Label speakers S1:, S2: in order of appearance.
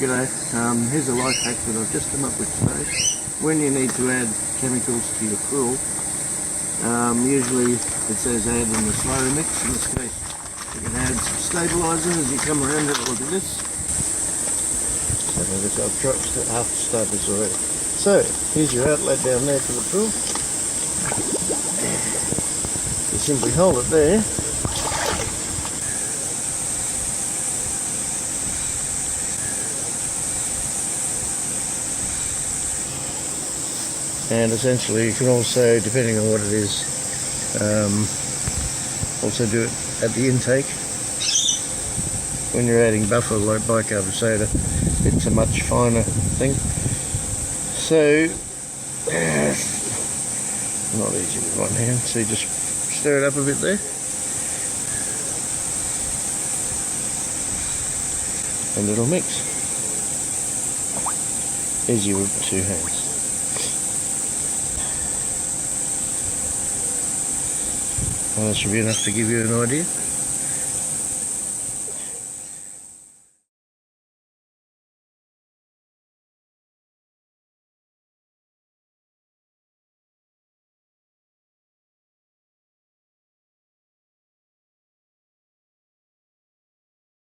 S1: g'day. Here's a life hack that I've just come up with today. When you need to add chemicals to your pool, usually it says add in the slurry mix. In this case, you can add some stabiliser as you come around. Have a look at this. I've tried half to start this already. So, here's your outlet down there for the pool. You simply hold it there. And essentially you can also, depending on what it is, also do it at the intake. When you're adding buffer like bicarb soda, it's a much finer thing. So, not easy with one hand, so you just stir it up a bit there. And it'll mix. Easy with 2 hands. That should be enough to give you an idea.